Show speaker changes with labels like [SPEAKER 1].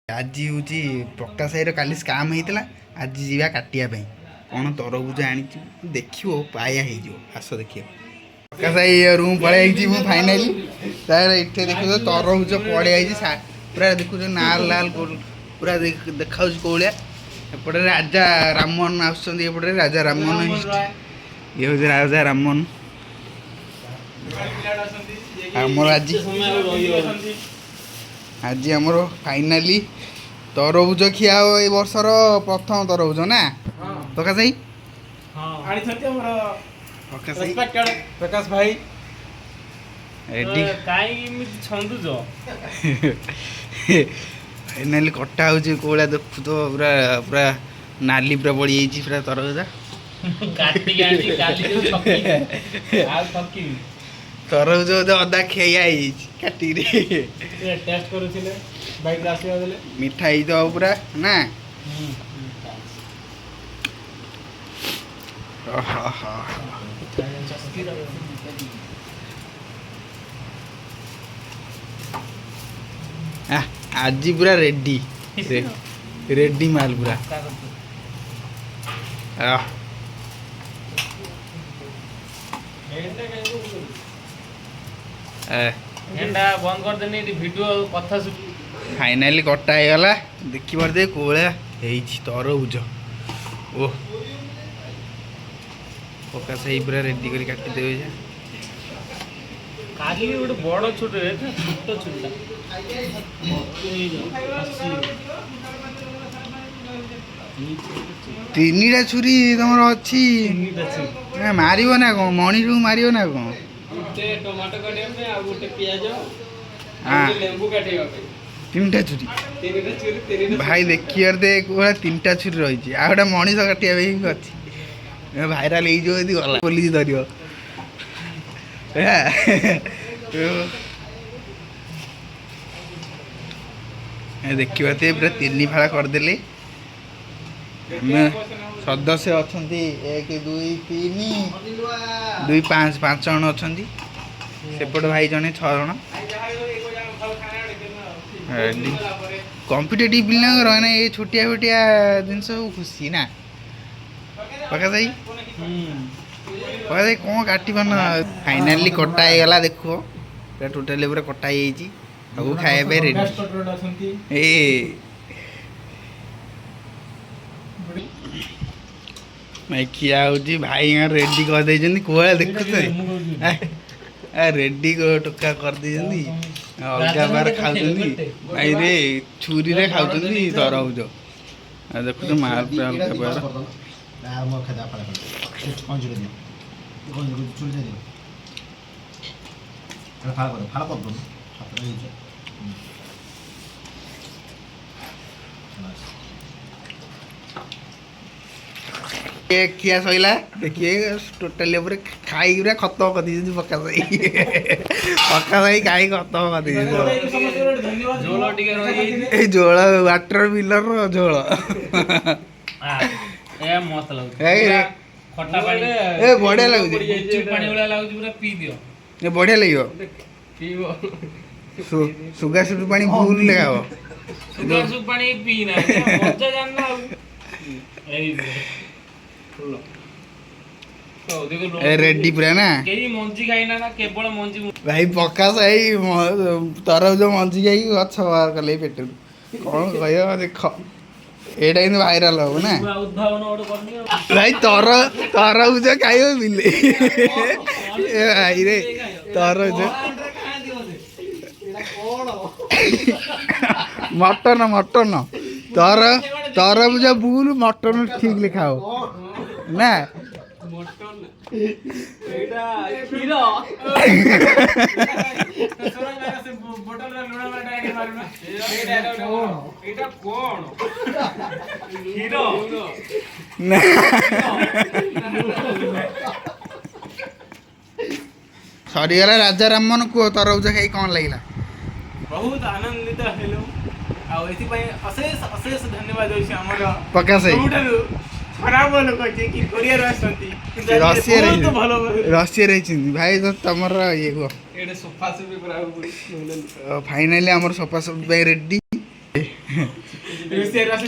[SPEAKER 1] आज हूँ प्रकाश भाई काली स्काम होता आज जा काटिया कौन तरबुज आनी देखो पाया हो आस देख प्रकाश भाई रूम पलि फाइनाली तार इतने देखो तरबुज पड़े पूरा देखो नाल लाल पूरा देखा कौलिया एपटे राजा राममोहन आसपटे राजा राममोहन ये हूँ राजा राममोहन आमर आज आमर फाइनाली तरबुज खिया ए वर्षर प्रथम तरबुज ना प्रकाश भाई प्रकाश भाई रेडी फाइनाली कटा हो कौड़ा देखु तो पूरा पूरा नाली पूरा बढ़ी पूरा तरबुजा तरबुज अदा खिया काटी मिठा ही तो पूरा ना आज पूरा रेडी रेडी माल पूरा
[SPEAKER 2] बंद कर देनी वीडियो कथा
[SPEAKER 1] फाइनाली कटा गला देखी पारे कोला तरबुज ओ प्रकाश भाई पूरा रेडी कर काटी देवे
[SPEAKER 2] काली गोटे बड़ छोट छोट छुटा
[SPEAKER 1] तीन छुरी तुम अच्छी मार ना कौन मणि मार ना कौन
[SPEAKER 2] टमाटो काटिया गोटे पियाज लेंबू काटिया
[SPEAKER 1] तीन टा छुरी भाई देखिए देख तीन टा छुरी रही आ गोटे मनीष काटिया अच्छी भाइराल गला पुलिस धर देखा पूरा तीन फाड़ा करदे सदस्य अच्छा 1 2 3 2 5 5 जन अच्छा सेपट भाई जने 6 जन कॉम्पिटिटिव पिला रहा ये छोटिया छोटिया जिनस खुशी ना प्रकाश भाई प्रकाश भाई कौन काट पाना फाइनाली कटा गला देखो टोटाली पूरा कटा सब खाया रेडी ए मैं किया हूँ भाई रेडी कर दे कौन देखुए रेडी टोका कर दे अलग बार खाऊ भाई रे छुरी रे खाऊ तरबुज देखु तो माल पूरा अलग बार खिया सैला देखिए टोटाली खाई पूरा खत्म कर दी प्रकाश भाई प्रकाश भाई खाई खत्म कर दी झोल वाटर मिलर झोल बढ़िया लगे बढ़िया लगे सुगा सुटू पानी भूल लगाओ रेडी पूरा ना
[SPEAKER 2] मंजी खाइना ना केवल मंजी
[SPEAKER 1] भाई प्रकाश भाई तरबुज मंजी खाई गछ बाहर कले पेट कौन कह देख एटा कि भाइराल हम ना भाई तरबुज खाई मिले भाई रे तरबुज मटन मटन तरबुज बुल मटन ठीक ले खाओ ना सरीगला राजा राममोहन को तरबुज खाई कौन लगे
[SPEAKER 2] बहुत आनंदित हेलु अशेष अशेष धन्यवाद
[SPEAKER 1] प्रकाश
[SPEAKER 2] खराब लोक कि कोरिया
[SPEAKER 1] रशिया भाई तो तुम ये फाइनाली आम सफा सफी रेडी
[SPEAKER 3] ରୋଷେଇଆରୁ ଆସି